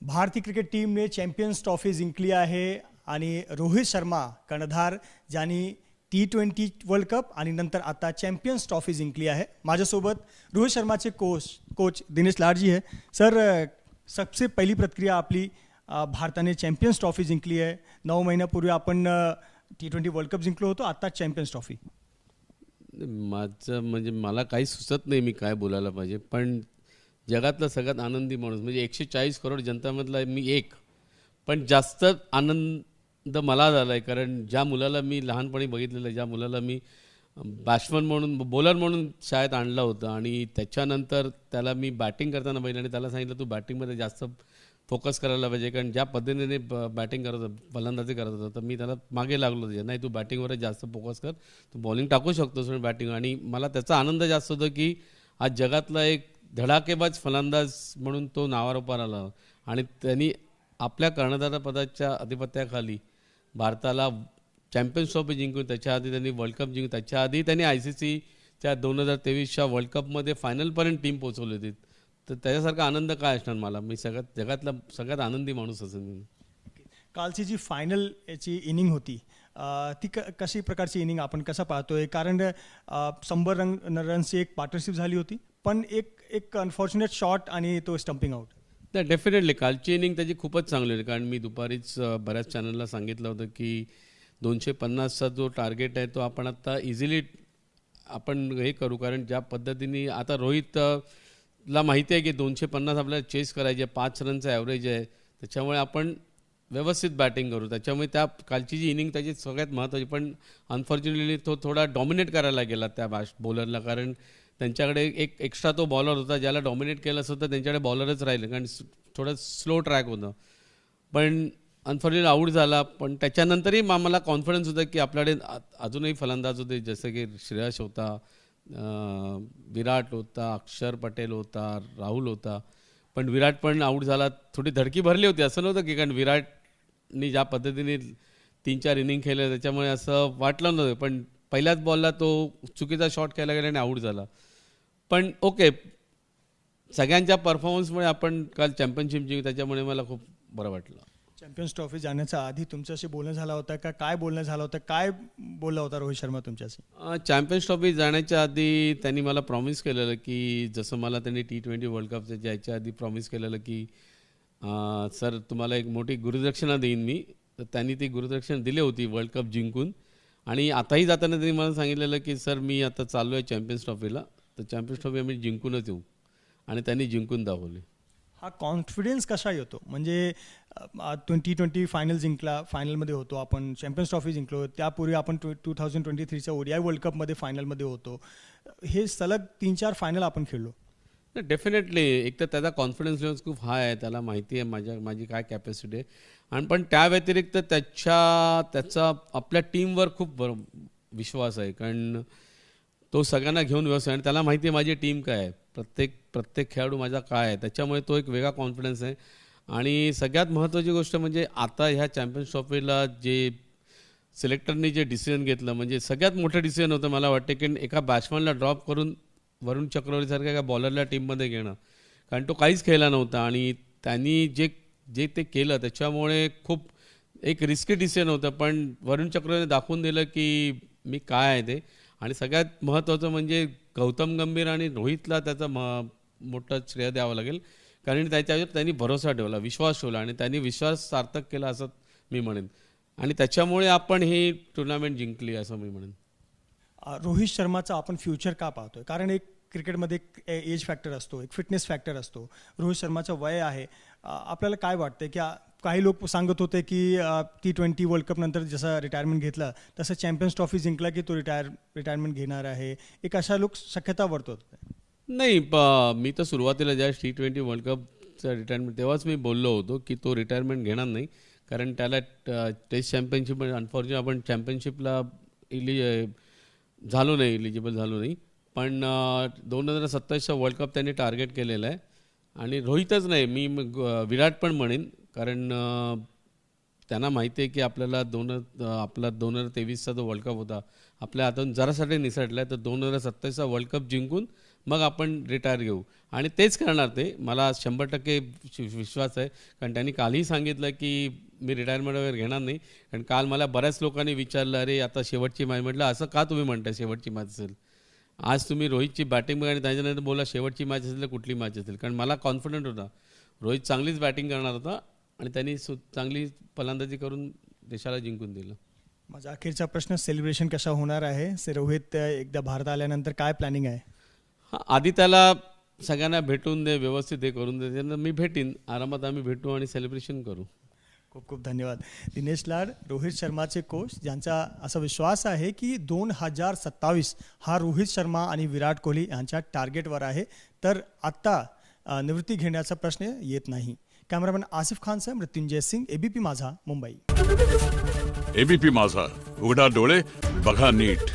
भारतीय क्रिकेट टीमने champions trophy जिंकली आहे आणि रोहित शर्मा कर्णधार ज्यांनी T20 वर्ल्ड कप आणि नंतर आता चॅम्पियन्स ट्रॉफी जिंकली आहे. माझ्यासोबत रोहित शर्माचे कोच दिनेश लाडजी आहे. सर, सबसे पहिली प्रतिक्रिया आपली, भारताने चॅम्पियन्स ट्रॉफी जिंकली आहे. 9 महिन्यापूर्वी आपण T20 वर्ल्ड कप जिंकलो होतो, आता चॅम्पियन्स ट्रॉफी. माझं म्हणजे मला काही सुचत नाही मी काय बोलायला पाहिजे, पण जगातला सगळ्यात आनंदी माणूस म्हणजे 140 करोड जनतामधला मी एक, पण जास्त आनंद मला झाला आहे. कारण ज्या मुलाला मी लहानपणी बघितलेलं, ज्या मुलाला मी बॅट्समन म्हणून बॉलर म्हणून शाळेत आणलं होतं आणि त्याच्यानंतर त्याला मी बॅटिंग करताना बघितलं आणि त्याला सांगितलं तू बॅटिंगमध्ये जास्त फोकस करायला पाहिजे, कारण ज्या पद्धतीने बॅटिंग करत होता, फलंदाजी करत होता, तर मी त्याला मागे लागलो होतो, नाही तू बॅटिंगवरच जास्त फोकस कर, तू बॉलिंग टाकू शकतोस बॅटिंग. आणि मला त्याचा आनंद जास्त होतो की आज जगातला एक धडाकेबाज फलंदाज म्हणून तो नावारूपार आला आणि त्यांनी आपल्या कर्णधारपदाच्या आधिपत्याखाली भारताला चॅम्पियन्स ट्रॉफी जिंकून, त्याच्या आधी त्यांनी वर्ल्ड कप जिंकून, त्याच्या आधी त्यांनी ICCच्या 2023च्या वर्ल्ड कपमध्ये फायनलपर्यंत टीम पोहोचवली होती. तर त्याच्यासारखा आनंद काय असणार मला, मी जगातला सगळ्यात आनंदी माणूस असेल मी. कालची जी फायनल याची इनिंग होती, ती कशी प्रकारची इनिंग आपण कसं पाहतोय? कारण 100 रन्सची एक पार्टनरशिप झाली होती, पण एक अनफॉर्च्युनेट शॉट आणि तो स्टम्पिंग आउट. नाही, डेफिनेटली कालची इनिंग त्याची खूपच चांगली होती. कारण मी दुपारीच बऱ्याच चॅनलला सांगितलं होतं की 250चा जो टार्गेट आहे तो आपण आता इझिली आपण हे करू, कारण ज्या पद्धतीने आता रोहितला माहिती आहे की 250 आपल्याला चेस करायचे, 5 रनचं ॲव्हरेज आहे, त्याच्यामुळे आपण व्यवस्थित बॅटिंग करू. त्याच्यामुळे त्या कालची जी इनिंग त्याची सगळ्यात महत्त्वाची, पण अनफॉर्च्युनेटली तो थोडा डॉमिनेट करायला गेला त्या बॉलरला, कारण त्यांच्याकडे एक एक्स्ट्रा तो बॉलर होता ज्याला डॉमिनेट केलं असतं तर त्यांच्याकडे बॉलरच राहिले, कारण थोडं स्लो ट्रॅक होतं. पण अनफॉर्च्युनेटली आऊट झाला, पण त्याच्यानंतरही मला कॉन्फिडन्स होता की आपल्याकडे अजूनही फलंदाज होते, जसं की श्रेयस होता, विराट होता, अक्षर पटेल होता, राहुल होता. पण विराट पण आऊट झाला, थोडी धडकी भरली होती, असं नव्हतं की, कारण विराटनी ज्या पद्धतीने 3-4 इनिंग खेळले त्याच्यामुळे असं वाटलं नव्हतं, पण पहिल्याच बॉलला तो चुकीचा शॉट केला गेला आणि आऊट झाला. पण ओके, सगळ्यांच्या परफॉर्मन्समुळे आपण काल चॅम्पियनशिप जिंकली, त्याच्यामुळे मला खूप बरं वाटलं. चॅम्पियन्स ट्रॉफी जाण्याच्या आधी तुमच्याशी बोलणं झालं होतं का? काय बोलणं झालं होतं? काय बोलला होता रोहित शर्मा तुमच्याशी? चॅम्पियन्स ट्रॉफी जाण्याच्या आधी त्यांनी मला प्रॉमिस केलेलं की, जसं मला त्यांनी T20 वर्ल्ड कपच्या जायच्या आधी प्रॉमिस केलेलं की सर तुम्हाला एक मोठी गुरुदक्षिणा देईन मी. तर त्यांनी ती गुरुदक्षिणा दिली होती वर्ल्ड कप जिंकून. आणि आताही जाताना त्यांनी मला सांगितलेलं की सर मी आता चाललो आहे चॅम्पियन्स ट्रॉफीला, तर चॅम्पियन्स ट्रॉफी आम्ही जिंकूनच येऊ, आणि त्यांनी जिंकून दाखवली. हा कॉन्फिडन्स कसा येतो? म्हणजे 2020 फायनल जिंकला, फायनलमध्ये होतो आपण, चॅम्पियन्स ट्रॉफी जिंकलो, त्यापूर्वी आपण 2023च्या ODI वर्ल्ड कपमध्ये फायनलमध्ये होतो, हे सलग 3-4 फायनल आपण खेळलो. डेफिनेटली एक तर त्याचा कॉन्फिडन्स लेवल्स खूप हाय आहे, त्याला माहिती आहे माझी काय कॅपॅसिटी आहे. आणि पण त्या व्यतिरिक्त त्याचा आपल्या टीमवर खूप विश्वास आहे, कारण तो सगळ्यांना घेऊन व्यवस्थित, आणि त्याला माहिती आहे माझी टीम काय आहे, प्रत्येक खेळाडू माझा काय आहे, त्याच्यामुळे तो एक वेगळा कॉन्फिडन्स आहे. आणि सगळ्यात महत्त्वाची गोष्ट म्हणजे आता ह्या चॅम्पियन्स ट्रॉफीला जे सिलेक्टरनी जे डिसिजन घेतलं, म्हणजे सगळ्यात मोठं डिसिजन होतं मला वाटतं की एका बॅट्समनला ड्रॉप करून वरुण चक्रवर्तीसारख्या एका बॉलरला टीममध्ये घेणं, कारण तो काहीच खेळला नव्हता आणि त्यांनी जे ते केलं त्याच्यामुळे खूप एक रिस्की डिसिजन होतं. पण वरुण चक्रवर्तीने दाखवून दिलं की मी काय आहे ते. आणि सगळ्यात महत्त्वाचं म्हणजे गौतम गंभीर आणि रोहितला त्याचं मोठं श्रेय द्यावं लागेल, कारण त्याच्यावर त्यांनी भरोसा ठेवला, विश्वास ठेवला, आणि त्यांनी विश्वास सार्थक केला असं मी म्हणेन, आणि त्याच्यामुळे आपण ही टुर्नामेंट जिंकली असं मी म्हणेन. रोहित शर्माचा आपण फ्युचर का पाहतोय? कारण एक क्रिकेटमध्ये एक एज फॅक्टर असतो, एक फिटनेस फॅक्टर असतो. रोहित शर्माचं वय आहे, आपल्याला काय वाटतं की काही लोक सांगत होते की T20 वर्ल्ड कप नंतर जसं रिटायरमेंट घेतलं तसं चॅम्पियन्स ट्रॉफी जिंकला की तो रिटायरमेंट घेणार आहे, एक अशा लोक शक्यता वर्तवत. नाही, मी तर सुरुवातीला ज्या T20 वर्ल्ड कपचं रिटायरमेंट तेव्हाच मी बोललो होतो की तो रिटायरमेंट घेणार नाही, कारण त्याला टेस्ट चॅम्पियनशिप अनफॉर्च्युनेट आपण चॅम्पियनशिपला इलिजिबल झालो नाही. पण 2027चा वर्ल्ड कप त्यांनी टार्गेट केलेलं आहे. आणि रोहितच नाही, मी विराट पण म्हणेन, कारण त्यांना माहिती आहे की आपला 2023चा जो वर्ल्ड कप होता आपल्या हातून जरासाठी निसटला आहे, तर 2027चा वर्ल्ड कप जिंकून मग आपण रिटायर घेऊ आणि तेच करणार ते. मला 100% विश्वास आहे, कारण त्यांनी कालही सांगितलं की मी रिटायरमेंट वगैरे घेणार नाही. कारण काल मला बऱ्याच लोकांनी विचारलं, अरे आता शेवटची मॅच. म्हटलं असं का तुम्ही म्हणताय शेवटची मॅच असेल? आज तुम्ही रोहितची बॅटिंग बघा आणि त्याच्यानंतर बोला शेवटची मॅच असेल तर कुठली मॅच असेल. कारण मला कॉन्फिडंट होता रोहित चांगलीच बॅटिंग करणार होता आणि त्यांनी चांगली फलंदाजी करून देशाला जिंकून दिलं. माझा अखेरचा प्रश्न, सेलिब्रेशन कसा होणार आहे? रोहित एकदा भारत आल्यानंतर काय प्लॅनिंग आहे? हां, आधी त्याला सगळ्यांना भेटून दे, व्यवस्थित हे करून दे. त्यानंतर मी भेटीन, आरामात आम्ही भेटू आणि सेलिब्रेशन करू. खूप खूप धन्यवाद. दिनेश लाड, रोहित शर्माचे कोच, ज्यांचा असा विश्वास आहे की 2027 हा रोहित शर्मा आणि विराट कोहली यांच्या टार्गेटवर आहे, तर आत्ता निवृत्ती घेण्याचा प्रश्न येत नाही. कॅमेरामॅन आसिफ खानसह मृत्युंजय सिंग, एबीपी माझा, मुंबई. एबीपी माझा, उघडा डोळे बघा नीट.